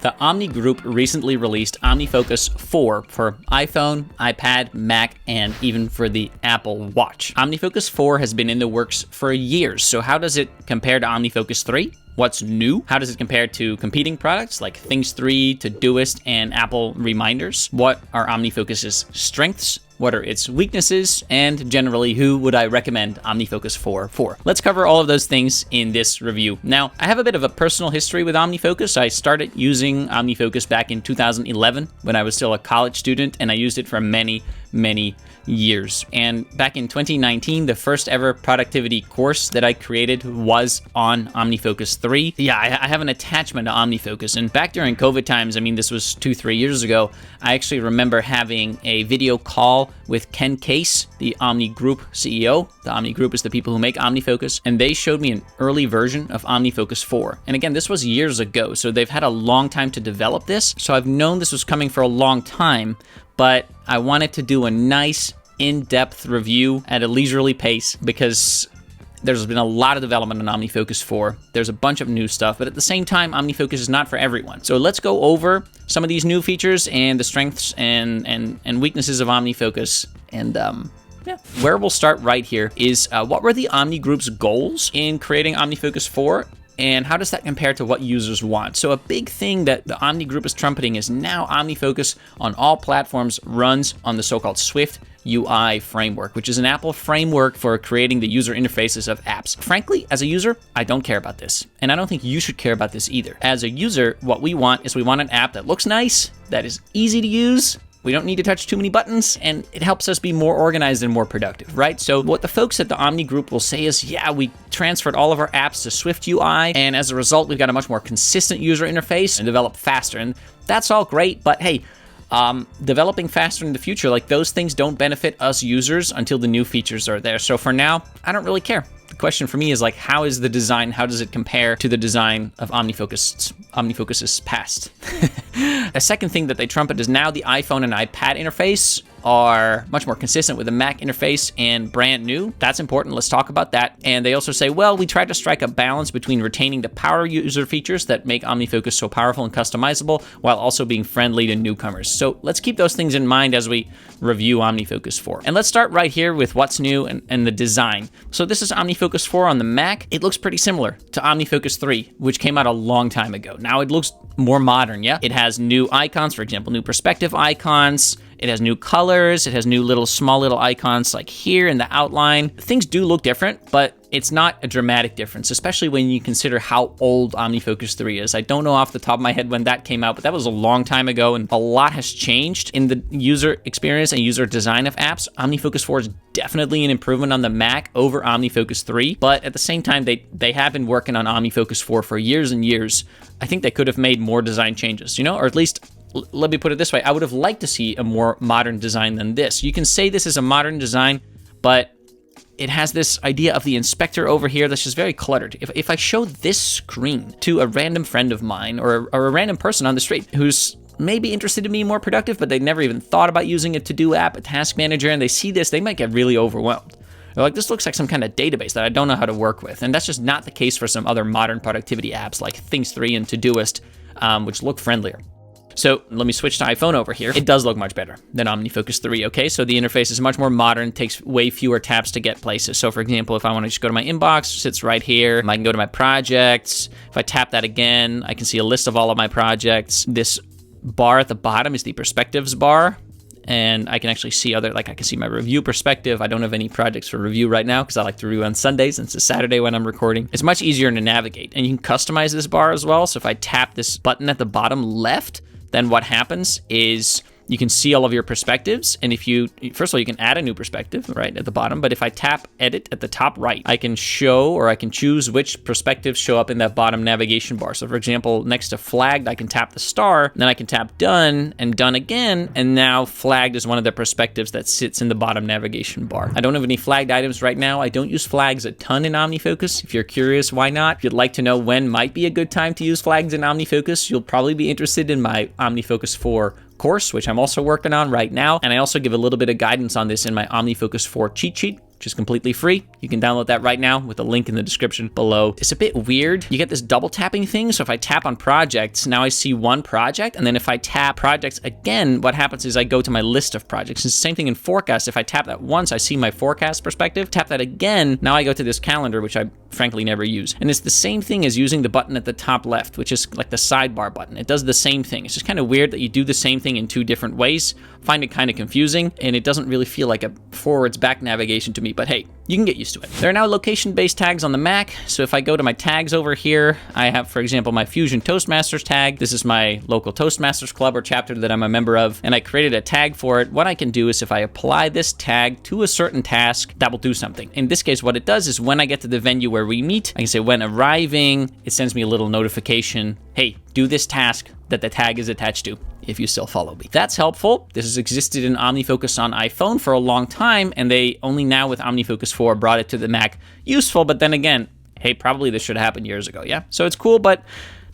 The Omni Group recently released OmniFocus 4 for iPhone, iPad, Mac, and even for the Apple Watch. OmniFocus 4 has been in the works for years, so how does it compare to OmniFocus 3? What's new? How does it compare to competing products like Things 3, Todoist, and Apple Reminders? What are OmniFocus's strengths? What are its weaknesses? And generally, who would I recommend OmniFocus 4 for? Let's cover all of those things in this review. Now, I have a bit of a personal history with OmniFocus. I started using OmniFocus back in 2011 when I was still a college student, and I used it for many years. And back in 2019, the first ever productivity course that I created was on OmniFocus 3. Yeah, I have an attachment to OmniFocus. And back during COVID times, I mean, this was 2-3 years ago, I actually remember having a video call with Ken Case, the Omni Group CEO. The Omni Group is the people who make OmniFocus, and they showed me an early version of OmniFocus 4. And again, this was years ago, so they've had a long time to develop this. So I've known this was coming for a long time, but I wanted to do a nice in-depth review at a leisurely pace because there's been a lot of development on OmniFocus 4. There's a bunch of new stuff, but at the same time, OmniFocus is not for everyone. So let's go over some of these new features and the strengths and weaknesses of OmniFocus. And yeah, where we'll start right here is what were the Omni Group's goals in creating OmniFocus 4? And how does that compare to what users want? So a big thing that the Omni Group is trumpeting is now OmniFocus on all platforms runs on the so-called Swift UI framework, which is an Apple framework for creating the user interfaces of apps. Frankly, as a user, I don't care about this. And I don't think you should care about this either. As a user, what we want is we want an app that looks nice, that is easy to use, we don't need to touch too many buttons, and it helps us be more organized and more productive, right? So what the folks at the Omni Group will say is, yeah, we transferred all of our apps to Swift UI, and as a result, we've got a much more consistent user interface and develop faster. And that's all great, but hey, developing faster in the future, like those things don't benefit us users until the new features are there. So for now, I don't really care. The question for me is like, how is the design? How does it compare to the design of OmniFocus's past? A second thing that they trumpet is now the iPhone and iPad interface are much more consistent with the Mac interface and brand new. That's important. Let's talk about that. And they also say, well, we tried to strike a balance between retaining the power user features that make OmniFocus so powerful and customizable while also being friendly to newcomers. So let's keep those things in mind as we review OmniFocus 4. And let's start right here with what's new and the design. So this is OmniFocus 4 on the Mac. It looks pretty similar to OmniFocus 3, which came out a long time ago. Now it looks more modern, yeah? It has new icons, for example, new perspective icons. It has new colors. It has new small little icons like here in the outline. Things do look different, but it's not a dramatic difference, especially when you consider how old OmniFocus 3 is. I don't know off the top of my head when that came out, but that was a long time ago, and a lot has changed in the user experience and user design of apps. OmniFocus 4 is definitely an improvement on the Mac over OmniFocus 3, but at the same time, they have been working on OmniFocus 4 for years and years. I think they could have made more design changes, or at least let me put it this way. I would have liked to see a more modern design than this. You can say this is a modern design, but it has this idea of the inspector over here that's just very cluttered. If I show this screen to a random friend of mine or a random person on the street who's maybe interested in being more productive, but they never even thought about using a to-do app, a task manager, and they see this, they might get really overwhelmed. They're like, this looks like some kind of database that I don't know how to work with. And that's just not the case for some other modern productivity apps like Things 3 and Todoist, which look friendlier. So let me switch to iPhone over here. It does look much better than OmniFocus 3, okay? So the interface is much more modern, takes way fewer taps to get places. So for example, if I want to just go to my inbox, it sits right here. I can go to my projects. If I tap that again, I can see a list of all of my projects. This bar at the bottom is the perspectives bar. And I can actually see I can see my review perspective. I don't have any projects for review right now because I like to review on Sundays and it's a Saturday when I'm recording. It's much easier to navigate. And you can customize this bar as well. So if I tap this button at the bottom left, then what happens is you can see all of your perspectives. And first of all, you can add a new perspective right at the bottom. But if I tap edit at the top right, I can show or I can choose which perspectives show up in that bottom navigation bar. So for example, next to flagged, I can tap the star, then I can tap done and done again. And now flagged is one of the perspectives that sits in the bottom navigation bar. I don't have any flagged items right now. I don't use flags a ton in OmniFocus. If you're curious, why not? If you'd like to know when might be a good time to use flags in OmniFocus, you'll probably be interested in my OmniFocus 4 course, which I'm also working on right now. And I also give a little bit of guidance on this in my OmniFocus 4 cheat sheet, which is completely free. You can download that right now with a link in the description below. It's a bit weird. You get this double tapping thing. So if I tap on projects, now I see one project. And then if I tap projects again, what happens is I go to my list of projects. It's the same thing in forecast. If I tap that once, I see my forecast perspective. Tap that again, now I go to this calendar, which I frankly never use. And it's the same thing as using the button at the top left, which is like the sidebar button. It does the same thing. It's just kind of weird that you do the same thing in two different ways. Find it kind of confusing, and it doesn't really feel like a forwards back navigation to me, but hey, you can get used to it. There are now location-based tags on the Mac. So if I go to my tags over here, I have, for example, my Fusion Toastmasters tag. This is my local Toastmasters club or chapter that I'm a member of, and I created a tag for it. What I can do is if I apply this tag to a certain task, that will do something. In this case, what it does is when I get to the venue where we meet, I can say when arriving, it sends me a little notification, hey, do this task that the tag is attached to, if you still follow me. That's helpful. This has existed in OmniFocus on iPhone for a long time, and they only now with OmniFocus 4 brought it to the Mac. Useful, but then again, hey, probably this should have happened years ago, yeah? So it's cool, but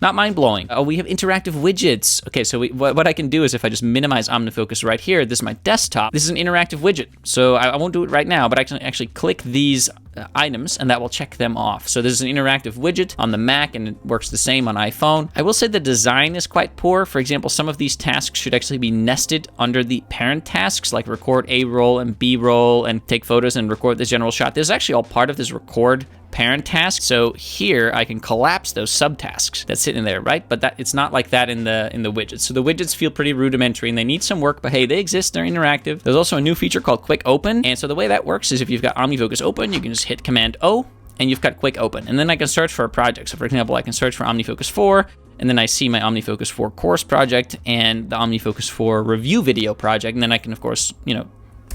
not mind-blowing. Oh, we have interactive widgets. Okay, so what I can do is if I just minimize OmniFocus right here, this is my desktop. This is an interactive widget. So I won't do it right now, but I can actually click these items and that will check them off. So this is an interactive widget on the Mac and it works the same on iPhone. I will say the design is quite poor. For example, some of these tasks should actually be nested under the parent tasks, like record A roll and B roll and take photos and record this general shot. This is actually all part of this record parent task. So here I can collapse those subtasks that sit in there, right? But it's not like that in the widgets. So the widgets feel pretty rudimentary and they need some work, but hey, they exist, they're interactive. There's also a new feature called Quick Open. And so the way that works is if you've got OmniFocus open, you can just hit Command O and you've got Quick Open. And then I can search for a project. So for example, I can search for OmniFocus 4 and then I see my OmniFocus 4 course project and the OmniFocus 4 review video project. And then I can, of course,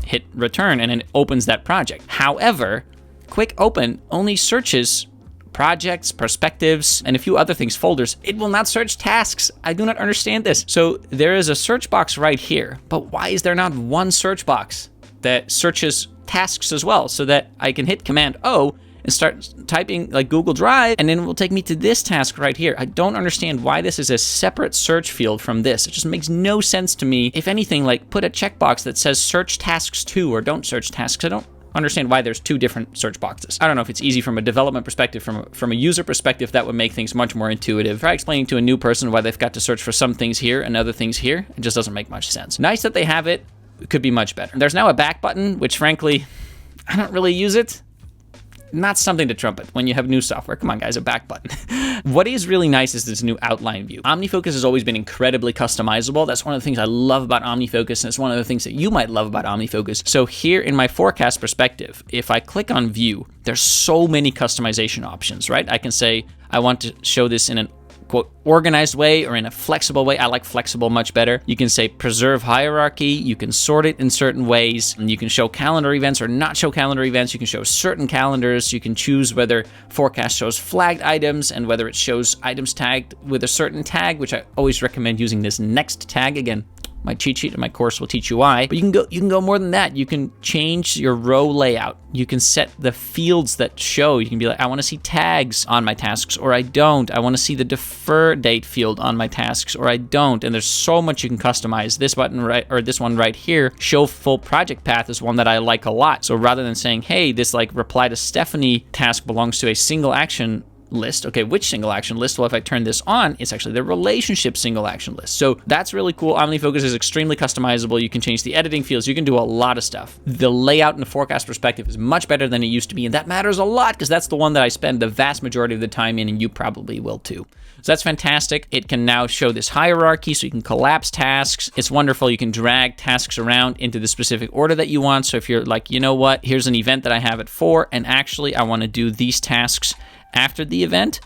hit return and it opens that project. However, Quick Open only searches projects, perspectives, and a few other things, folders. It will not search tasks. I do not understand this. So there is a search box right here, but why is there not one search box that searches tasks as well so that I can hit Command O and start typing like Google Drive, and then it will take me to this task right here. I don't understand why this is a separate search field from this. It just makes no sense to me. If anything, like put a checkbox that says search tasks to or don't search tasks. I don't understand why there's two different search boxes. I don't know if it's easy from a development perspective, from a user perspective, that would make things much more intuitive. Try explaining to a new person why they've got to search for some things here and other things here. It just doesn't make much sense. Nice that they have it. It could be much better. There's now a back button, which frankly, I don't really use it. Not something to trumpet when you have new software. Come on, guys, a back button. What is really nice is this new outline view. OmniFocus has always been incredibly customizable. That's one of the things I love about OmniFocus, and it's one of the things that you might love about OmniFocus. So here in my forecast perspective, if I click on view, there's so many customization options, right? I can say, I want to show this in an quote organized way or in a flexible way. I like flexible much better. You can say preserve hierarchy. You can sort it in certain ways, and you can show calendar events or not show calendar events. You can show certain calendars. You can choose whether forecast shows flagged items and whether it shows items tagged with a certain tag, which I always recommend using this next tag. Again, my cheat sheet in my course will teach you why. But you can go more than that. You can change your row layout. You can set the fields that show. You can be like, I want to see tags on my tasks, or I don't. I want to see the defer date field on my tasks, or I don't. And there's so much you can customize. This button this one right here, show full project path, is one that I like a lot. So rather than saying, hey, this like reply to Stephanie task belongs to a single action list. Okay, which single action list? Well, if I turn this on, it's actually the relationship single action list. So that's really cool. OmniFocus is extremely customizable. You can change the editing fields. You can do a lot of stuff. The layout and the forecast perspective is much better than it used to be, and that matters a lot because that's the one that I spend the vast majority of the time in, and you probably will too. So that's fantastic. It can now show this hierarchy, so you can collapse tasks. It's wonderful. You can drag tasks around into the specific order that you want. So if you're like, you know what, here's an event that I have at 4, and actually I want to do these tasks after the event,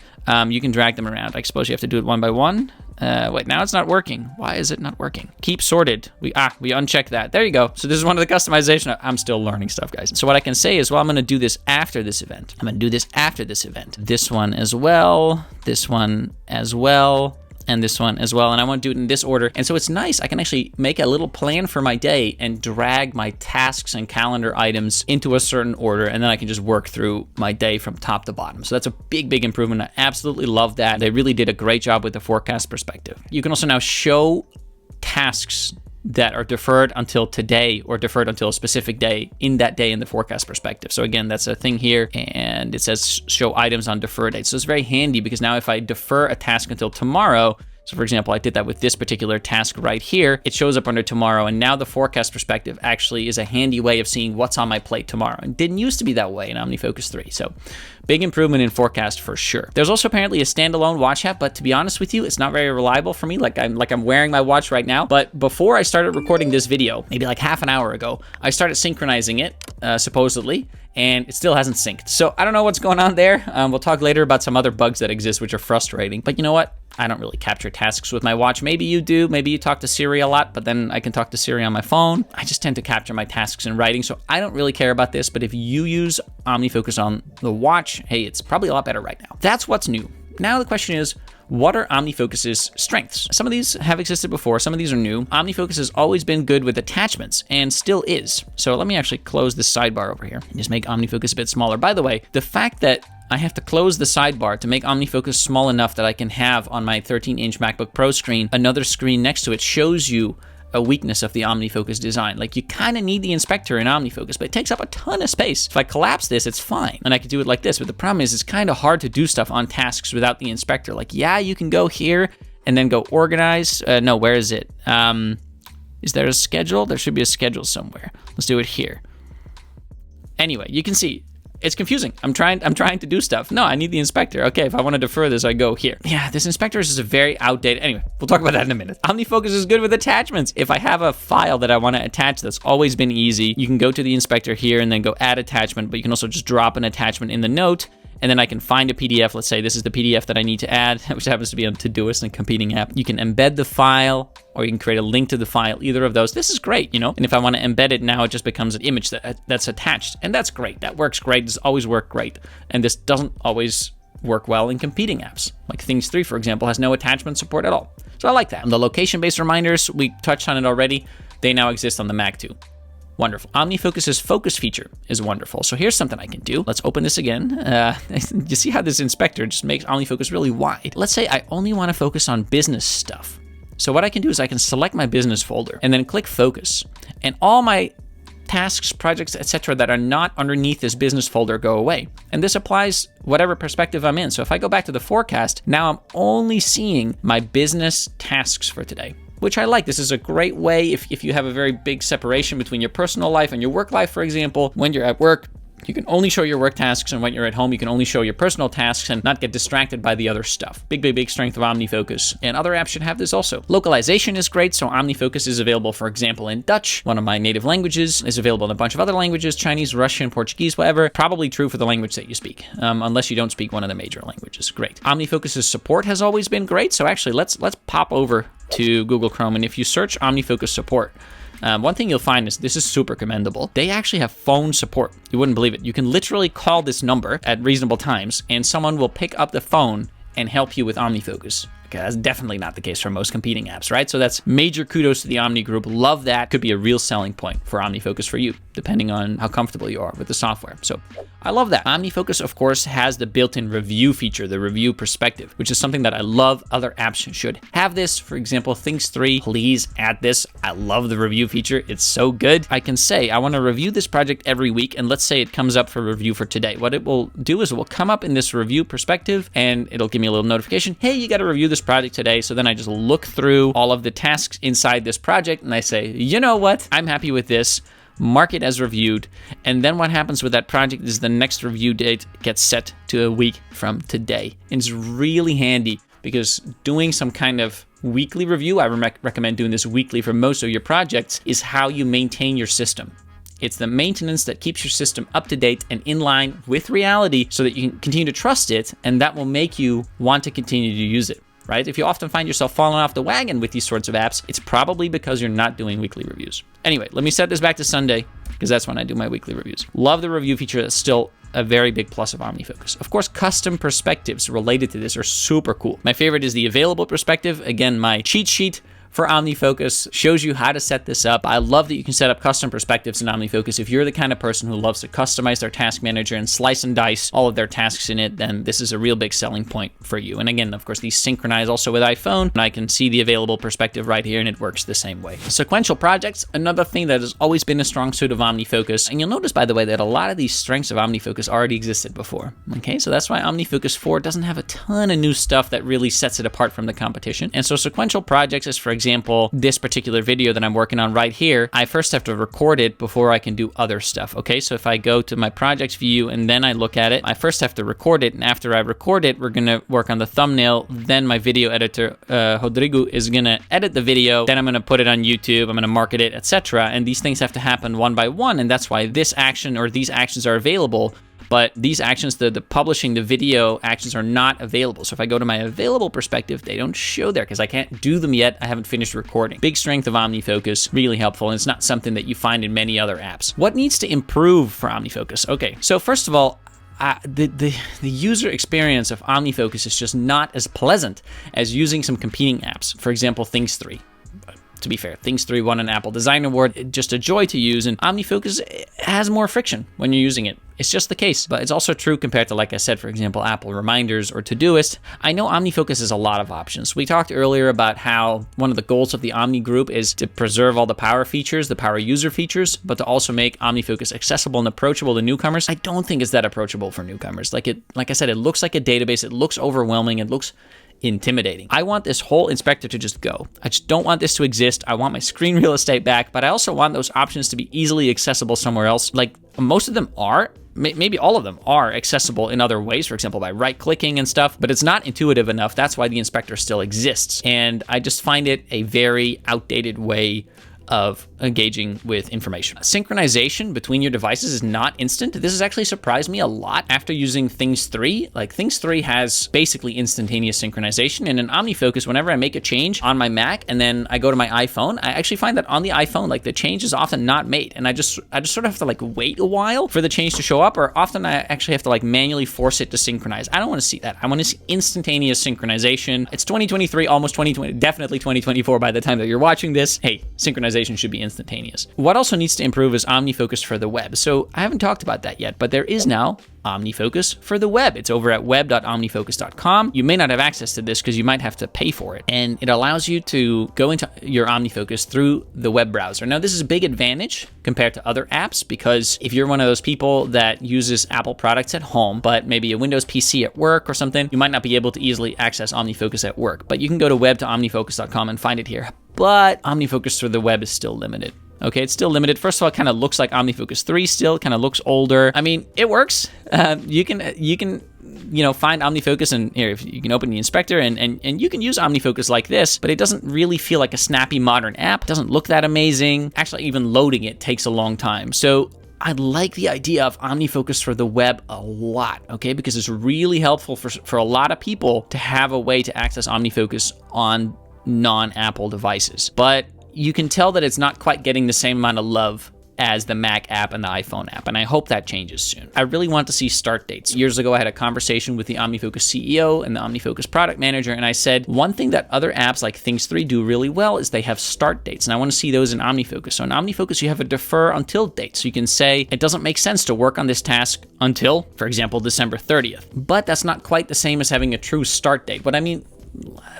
you can drag them around. I suppose you have to do it one by one. Wait, now it's not working. Why is it not working? Keep sorted. We unchecked that. There you go. So this is one of the customization. I'm still learning stuff, guys. So what I can say is, well, I'm going to do this after this event. I'm going to do this after this event. This one as well. This one as well. And this one as well, and I want to do it in this order. And so it's nice, I can actually make a little plan for my day and drag my tasks and calendar items into a certain order, and then I can just work through my day from top to bottom. So that's a big, big improvement. I absolutely love that. They really did a great job with the forecast perspective. You can also now show tasks that are deferred until today or deferred until a specific day in the forecast perspective. So again, that's a thing here, and it says show items on defer dates. So it's very handy because now if I defer a task until tomorrow, so for example, I did that with this particular task right here, it shows up under tomorrow, and now the forecast perspective actually is a handy way of seeing what's on my plate tomorrow. It didn't used to be that way in OmniFocus 3, so big improvement in forecast for sure. There's also apparently a standalone watch app, but to be honest with you, it's not very reliable for me. Like I'm wearing my watch right now, but before I started recording this video, maybe like half an hour ago, I started synchronizing it, supposedly, and it still hasn't synced. So I don't know what's going on there. We'll talk later about some other bugs that exist, which are frustrating. But you know what? I don't really capture tasks with my watch. Maybe you do. Maybe you talk to Siri a lot, but then I can talk to Siri on my phone. I just tend to capture my tasks in writing, so I don't really care about this. But if you use OmniFocus on the watch, hey, it's probably a lot better right now. That's what's new. Now the question is, what are OmniFocus's strengths? Some of these have existed before, some of these are new. OmniFocus has always been good with attachments and still is. So let me actually close this sidebar over here and just make OmniFocus a bit smaller. By the way, the fact that I have to close the sidebar to make OmniFocus small enough that I can have on my 13-inch MacBook Pro screen another screen next to it shows you a weakness of the OmniFocus design. Like, you kind of need the inspector in OmniFocus, but it takes up a ton of space. If I collapse this, it's fine, and I could do it like this, but the problem is it's kind of hard to do stuff on tasks without the inspector. Like, yeah, you can go here and then go organize. No, where is it? Is there a schedule? There should be a schedule somewhere. Let's do it here. Anyway, you can see it's confusing. I'm trying to do stuff. No, I need the inspector. Okay, if I want to defer this, I go here. Yeah, this inspector is just a very outdated. Anyway, we'll talk about that in a minute. OmniFocus is good with attachments. If I have a file that I want to attach, that's always been easy. You can go to the inspector here and then go add attachment, but you can also just drop an attachment in the note, and then I can find a PDF. Let's say this is the PDF that I need to add, which happens to be on Todoist and competing app. You can embed the file, or you can create a link to the file, either of those. This is great, you know? And if I want to embed it now, it just becomes an image that's attached. And that's great. That works great. This always worked great. And this doesn't always work well in competing apps. Like Things 3, for example, has no attachment support at all. So I like that. And the location-based reminders, we touched on it already. They now exist on the Mac too. Wonderful. OmniFocus's focus feature is wonderful. So here's something I can do. Let's open this again. You see how this inspector just makes OmniFocus really wide. Let's say I only want to focus on business stuff. So what I can do is I can select my business folder and then click focus. And all my tasks, projects, etc. that are not underneath this business folder go away. And this applies whatever perspective I'm in. So if I go back to the forecast, now I'm only seeing my business tasks for today, which I like. This is a great way if you have a very big separation between your personal life and your work life, for example. When you're at work, you can only show your work tasks, and when you're at home, you can only show your personal tasks and not get distracted by the other stuff. Big strength of OmniFocus. And other apps should have this also. Localization is great, so OmniFocus is available, for example, in Dutch, one of my native languages, is available in a bunch of other languages, Chinese, Russian, Portuguese, whatever. Probably true for the language that you speak, unless you don't speak one of the major languages. Great. OmniFocus's support has always been great, so actually let's pop over to Google Chrome, and if you search OmniFocus support, one thing you'll find is this is super commendable. They actually have phone support. You wouldn't believe it. You can literally call this number at reasonable times, and someone will pick up the phone and help you with OmniFocus. Okay, that's definitely not the case for most competing apps, right? So that's major kudos to the Omni Group. Love that. Could be a real selling point for OmniFocus for you, depending on how comfortable you are with the software. So I love that. OmniFocus, of course, has the built-in review feature, the review perspective, which is something that I love. Other apps should have this. For example, Things 3, please add this. I love the review feature. It's so good. I can say I want to review this project every week, and let's say it comes up for review for today. What it will do is it will come up in this review perspective, and it'll give me a little notification. Hey, you got to review this project today. So then I just look through all of the tasks inside this project, and I say, you know what? I'm happy with this. Mark it as reviewed, and then what happens with that project is the next review date gets set to a week from today. And it's really handy because doing some kind of weekly review, I recommend doing this weekly for most of your projects, is how you maintain your system. It's the maintenance that keeps your system up to date and in line with reality so that you can continue to trust it, and that will make you want to continue to use it. Right? If you often find yourself falling off the wagon with these sorts of apps, it's probably because you're not doing weekly reviews. Anyway, let me set this back to Sunday, because that's when I do my weekly reviews. Love the review feature. That's still a very big plus of OmniFocus. Of course, custom perspectives related to this are super cool. My favorite is the available perspective. Again, my cheat sheet for OmniFocus, shows you how to set this up. I love that you can set up custom perspectives in OmniFocus. If you're the kind of person who loves to customize their task manager and slice and dice all of their tasks in it, then this is a real big selling point for you. And again, of course, these synchronize also with iPhone, and I can see the available perspective right here, and it works the same way. Sequential projects, another thing that has always been a strong suit of OmniFocus. And you'll notice, by the way, that a lot of these strengths of OmniFocus already existed before. Okay, so that's why OmniFocus 4 doesn't have a ton of new stuff that really sets it apart from the competition. And so sequential projects is, for example, this particular video that I'm working on right here. I first have to record it before I can do other stuff. Okay, so if I go to my projects view and then I look at it, I first have to record it. And after I record it, we're going to work on the thumbnail. Then my video editor, Rodrigo, is going to edit the video. Then I'm going to put it on YouTube. I'm going to market it, etc. And these things have to happen one by one. And that's why this action or these actions are available. But these actions, the publishing, the video actions are not available. So if I go to my available perspective, they don't show there because I can't do them yet. I haven't finished recording. Big strength of OmniFocus, really helpful. And it's not something that you find in many other apps. What needs to improve for OmniFocus? Okay, so first of all, the user experience of OmniFocus is just not as pleasant as using some competing apps. For example, Things 3. To be fair, Things 3 won an Apple Design Award, just a joy to use, and OmniFocus has more friction when you're using it. It's just the case, but it's also true compared to, like I said, for example, Apple Reminders or Todoist. I know OmniFocus has a lot of options. We talked earlier about how one of the goals of the Omni group is to preserve all the power features, the power user features, but to also make OmniFocus accessible and approachable to newcomers. I don't think it's that approachable for newcomers. Like I said, it looks like a database. It looks overwhelming. It looks intimidating. I want this whole inspector to just go. I just don't want this to exist. I want my screen real estate back, but I also want those options to be easily accessible somewhere else. Like most of them are, maybe all of them are accessible in other ways, for example, by right-clicking and stuff, but it's not intuitive enough. That's why the inspector still exists. And I just find it a very outdated way of engaging with information. Synchronization between your devices is not instant. This has actually surprised me a lot after using Things 3. Like Things 3 has basically instantaneous synchronization, and in OmniFocus, whenever I make a change on my Mac and then I go to my iPhone, I actually find that on the iPhone, like the change is often not made, and I just sort of have to like wait a while for the change to show up, or often I actually have to like manually force it to synchronize. I don't want to see that. I want to see instantaneous synchronization. It's 2023, almost 2020, definitely 2024 by the time that you're watching this. Hey, synchronization should be instantaneous. What also needs to improve is OmniFocus for the web. So I haven't talked about that yet, but there is now OmniFocus for the web. It's over at web.omnifocus.com. You may not have access to this because you might have to pay for it. And it allows you to go into your OmniFocus through the web browser. Now, this is a big advantage compared to other apps because if you're one of those people that uses Apple products at home, but maybe a Windows PC at work or something, you might not be able to easily access OmniFocus at work. But you can go to web.omnifocus.com and find it here. But OmniFocus for the web is still limited. Okay, it's still limited. First of all, it kind of looks like OmniFocus 3 still, kind of looks older. I mean, it works. You can find OmniFocus, and here, if you can open the inspector, and you can use OmniFocus like this, but it doesn't really feel like a snappy modern app. It doesn't look that amazing. Actually, even loading it takes a long time. So I like the idea of OmniFocus for the web a lot, okay? Because it's really helpful for a lot of people to have a way to access OmniFocus on non-Apple devices. But you can tell that it's not quite getting the same amount of love as the Mac app and the iPhone app, and I hope that changes soon. I really want to see start dates. Years ago, I had a conversation with the OmniFocus CEO and the OmniFocus product manager, and I said, one thing that other apps like Things 3 do really well is they have start dates, and I want to see those in OmniFocus. So in OmniFocus, you have a defer until date. So you can say, it doesn't make sense to work on this task until, for example, December 30th. But that's not quite the same as having a true start date. What I mean,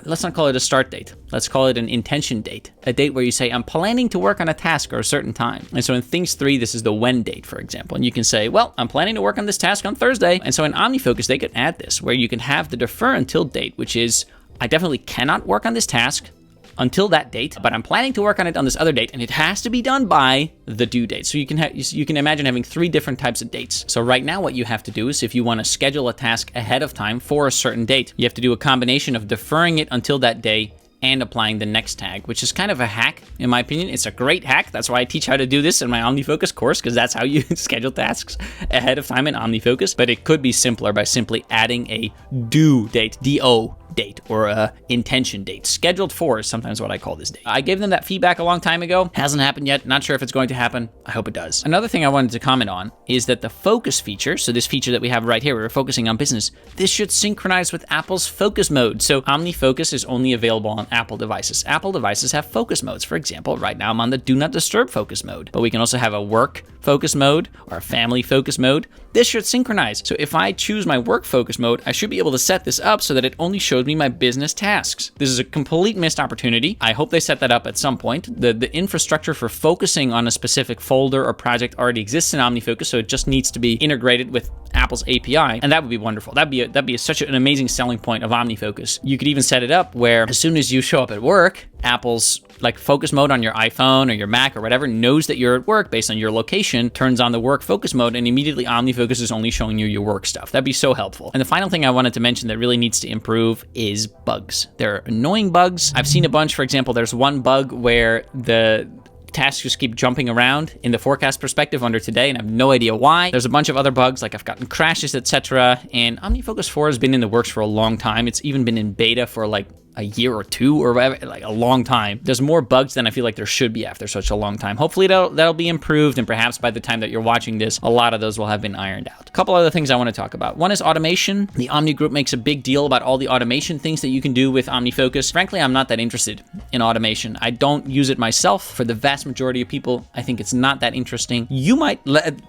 let's not call it a start date. Let's call it an intention date. A date where you say, I'm planning to work on a task or a certain time. And so in Things 3, this is the when date, for example. And you can say, well, I'm planning to work on this task on Thursday. And so in OmniFocus, they could add this, where you can have the defer until date, which is, I definitely cannot work on this task until that date, but I'm planning to work on it on this other date, and it has to be done by the due date. So you can imagine having 3 different types of dates. So right now what you have to do is, if you want to schedule a task ahead of time for a certain date, you have to do a combination of deferring it until that day and applying the next tag, which is kind of a hack, in my opinion. It's a great hack. That's why I teach how to do this in my OmniFocus course, because that's how you schedule tasks ahead of time in OmniFocus. But it could be simpler by simply adding a due date, D-O, date or a intention date. Scheduled for is sometimes what I call this date. I gave them that feedback a long time ago. Hasn't happened yet. Not sure if it's going to happen. I hope it does. Another thing I wanted to comment on is that the focus feature, so this feature that we have right here, we're focusing on business, this should synchronize with Apple's focus mode. So OmniFocus is only available on Apple devices. Apple devices have focus modes. For example, right now I'm on the do not disturb focus mode, but we can also have a work focus mode or a family focus mode. This should synchronize. So if I choose my work focus mode, I should be able to set this up so that it only shows me my business tasks. This is a complete missed opportunity. I hope they set that up at some point. The infrastructure for focusing on a specific folder or project already exists in OmniFocus, so it just needs to be integrated with Apple's API, and that would be wonderful. That'd be such an amazing selling point of OmniFocus. You could even set it up where as soon as you show up at work, Apple's like focus mode on your iPhone or your Mac or whatever knows that you're at work based on your location, turns on the work focus mode, and immediately OmniFocus is only showing you your work stuff. That'd be so helpful. And the final thing I wanted to mention that really needs to improve is bugs. There are annoying bugs. I've seen a bunch. For example, there's one bug where the tasks just keep jumping around in the forecast perspective under today, and I have no idea why. There's a bunch of other bugs, like I've gotten crashes, etc. And OmniFocus 4 has been in the works for a long time. It's even been in beta for like a year or two or whatever, like a long time. There's more bugs than I feel like there should be after such a long time. Hopefully that'll be improved, and perhaps by the time that you're watching this, a lot of those will have been ironed out. A couple other things I want to talk about. One is automation. The Omni Group makes a big deal about all the automation things that you can do with OmniFocus. Frankly, I'm not that interested in automation. I don't use it myself. For the vast majority of people, I think it's not that interesting.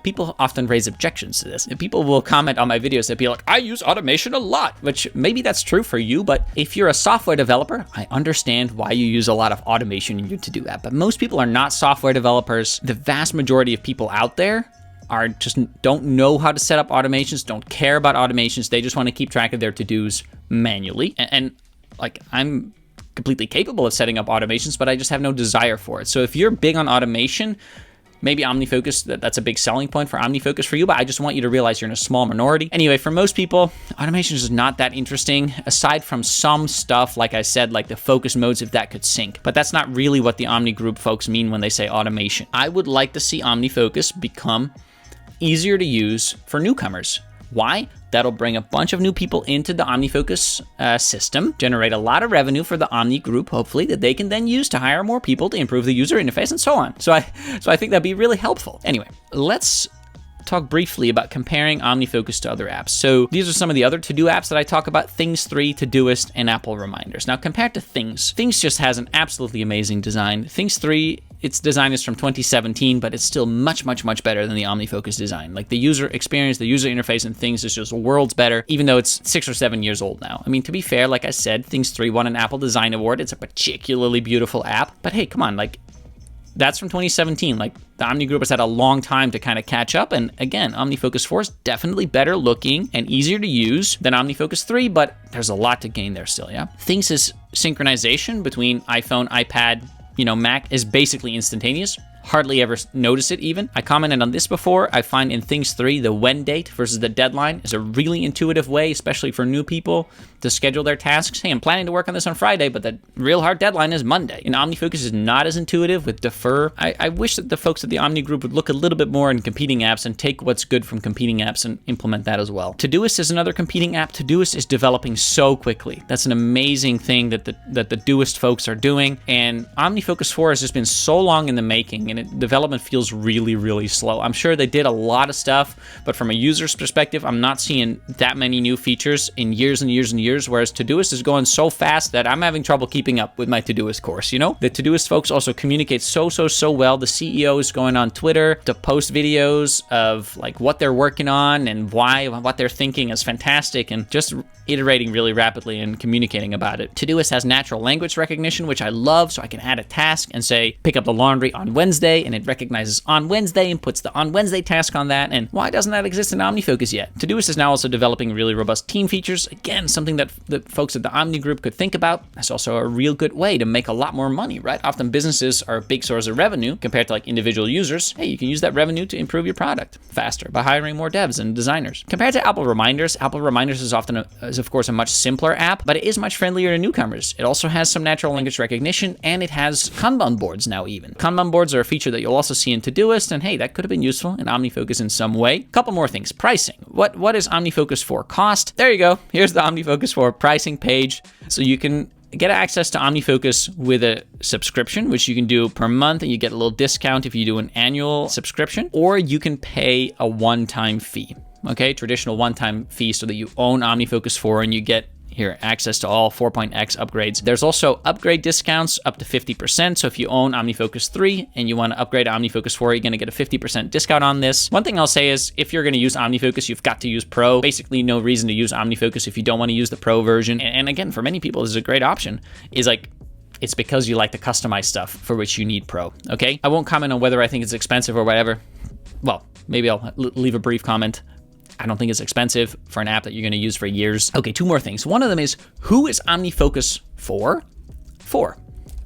People often raise objections to this. People will comment on my videos that be like, I use automation a lot, which maybe that's true for you, but if you're a software developer, I understand why you use a lot of automation in your to-do app, but most people are not software developers. The vast majority of people out there are just don't know how to set up automations, don't care about automations. They just want to keep track of their to-dos manually. And like, I'm completely capable of setting up automations, but I just have no desire for it. So if you're big on automation, maybe OmniFocus, that's a big selling point for OmniFocus for you, but I just want you to realize you're in a small minority. Anyway, for most people, automation is not that interesting, aside from some stuff, like I said, like the focus modes, if that could sync. But that's not really what the Omni Group folks mean when they say automation. I would like to see OmniFocus become easier to use for newcomers. Why? That'll bring a bunch of new people into the OmniFocus system, generate a lot of revenue for the Omni Group, hopefully, that they can then use to hire more people to improve the user interface and so on. So I think that'd be really helpful. Anyway, let's talk briefly about comparing OmniFocus to other apps. So these are some of the other to-do apps that I talk about: Things 3, Todoist, and Apple Reminders. Now, compared to Things just has an absolutely amazing design. Things 3, its design is from 2017, but it's still much, much, much better than the OmniFocus design. Like the user experience, the user interface in Things is just worlds better, even though it's 6 or 7 years old now. I mean, to be fair, like I said, Things 3 won an Apple Design Award. It's a particularly beautiful app, but hey, come on, like, that's from 2017. Like, the Omni Group has had a long time to kind of catch up. And again, OmniFocus 4 is definitely better looking and easier to use than OmniFocus 3, but there's a lot to gain there still, yeah? Things is synchronization between iPhone, iPad, Mac is basically instantaneous. Hardly ever notice it even. I commented on this before. I find in Things 3, the when date versus the deadline is a really intuitive way, especially for new people, to schedule their tasks. Hey, I'm planning to work on this on Friday, but the real hard deadline is Monday. And OmniFocus is not as intuitive with defer. I wish that the folks at the Omni Group would look a little bit more in competing apps and take what's good from competing apps and implement that as well. Todoist is another competing app. Todoist is developing so quickly. That's an amazing thing that the Doist folks are doing. And OmniFocus 4 has just been so long in the making, and development feels really, really slow. I'm sure they did a lot of stuff, but from a user's perspective, I'm not seeing that many new features in years and years and years, whereas Todoist is going so fast that I'm having trouble keeping up with my Todoist course, The Todoist folks also communicate so well. The CEO is going on Twitter to post videos of like what they're working on and what they're thinking is fantastic, and just iterating really rapidly and communicating about it. Todoist has natural language recognition, which I love, so I can add a task and say, pick up the laundry on Wednesday, and it recognizes on Wednesday and puts the on Wednesday task on that. And why doesn't that exist in OmniFocus yet? Todoist is now also developing really robust team features. Again, something that the folks at the Omni Group could think about. That's also a real good way to make a lot more money, right? Often businesses are a big source of revenue compared to like individual users. Hey, you can use that revenue to improve your product faster by hiring more devs and designers. Compared to Apple Reminders is often, of course, a much simpler app, but it is much friendlier to newcomers. It also has some natural language recognition, and it has Kanban boards now even. Kanban boards are a feature feature that you'll also see in Todoist, and hey, that could have been useful in OmniFocus in some way. Couple more things. Pricing. What is OmniFocus 4 cost? There you go. Here's the OmniFocus 4 pricing page. So you can get access to OmniFocus with a subscription, which you can do per month, and you get a little discount if you do an annual subscription, or you can pay a one-time fee. Okay, traditional one-time fee so that you own OmniFocus 4 and you get here access to all 4.x upgrades. There's also upgrade discounts up to 50%. So if you own OmniFocus 3 and you want to upgrade to OmniFocus 4, you're going to get a 50% discount on this. One thing I'll say is if you're going to use OmniFocus, you've got to use Pro. Basically, no reason to use OmniFocus if you don't want to use the Pro version. And again, for many people, this is a great option. Is like, it's because you like to customize stuff for which you need Pro, okay? I won't comment on whether I think it's expensive or whatever. Well, maybe I'll leave a brief comment. I don't think it's expensive for an app that you're going to use for years. Okay, two more things. One of them is, who is OmniFocus for?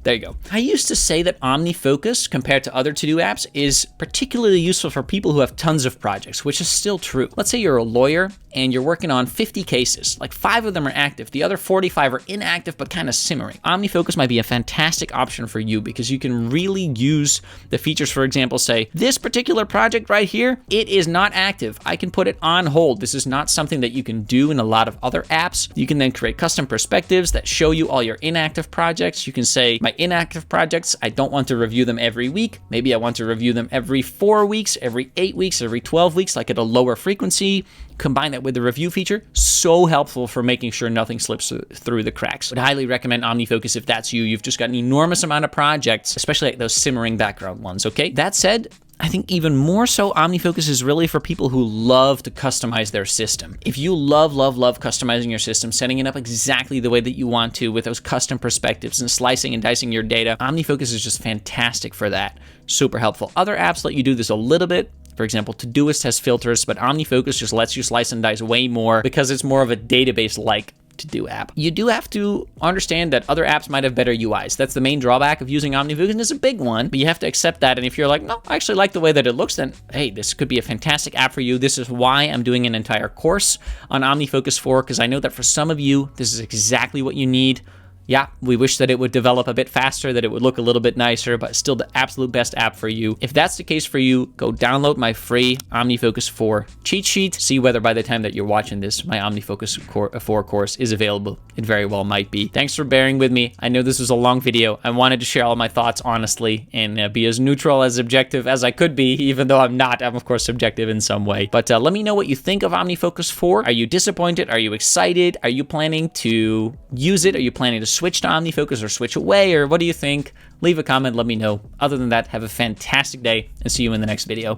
There you go. I used to say that OmniFocus, compared to other to-do apps, is particularly useful for people who have tons of projects, which is still true. Let's say you're a lawyer and you're working on 50 cases. Like 5 of them are active. The other 45 are inactive, but kind of simmering. OmniFocus might be a fantastic option for you because you can really use the features. For example, say, this particular project right here, it is not active. I can put it on hold. This is not something that you can do in a lot of other apps. You can then create custom perspectives that show you all your inactive projects. You can say, my inactive projects, I don't want to review them every week. Maybe I want to review them every 4 weeks, every 8 weeks, every 12 weeks, like at a lower frequency. Combine that with the review feature. So helpful for making sure nothing slips through the cracks. Would highly recommend OmniFocus if that's you. You've just got an enormous amount of projects, especially like those simmering background ones, okay? That said, I think even more so, OmniFocus is really for people who love to customize their system. If you love customizing your system, setting it up exactly the way that you want to with those custom perspectives and slicing and dicing your data, OmniFocus is just fantastic for that. Super helpful. Other apps let you do this a little bit. For example, Todoist has filters, but OmniFocus just lets you slice and dice way more because it's more of a database-like to-do app. You do have to understand that other apps might have better UIs. That's the main drawback of using OmniFocus, and it's a big one, but you have to accept that. And if you're like, no, I actually like the way that it looks, then hey, this could be a fantastic app for you. This is why I'm doing an entire course on OmniFocus 4, because I know that for some of you, this is exactly what you need. Yeah, we wish that it would develop a bit faster, that it would look a little bit nicer, but still the absolute best app for you. If that's the case for you, go download my free OmniFocus 4 cheat sheet. See whether by the time that you're watching this, my OmniFocus 4 course is available. It very well might be. Thanks for bearing with me. I know this was a long video. I wanted to share all my thoughts honestly and be as neutral, as objective as I could be, even though I'm not. I'm, of course, subjective in some way. But let me know what you think of OmniFocus 4. Are you disappointed? Are you excited? Are you planning to use it? Are you planning to switch to OmniFocus or switch away, or what do you think? Leave a comment, let me know. Other than that, have a fantastic day and see you in the next video.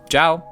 Ciao.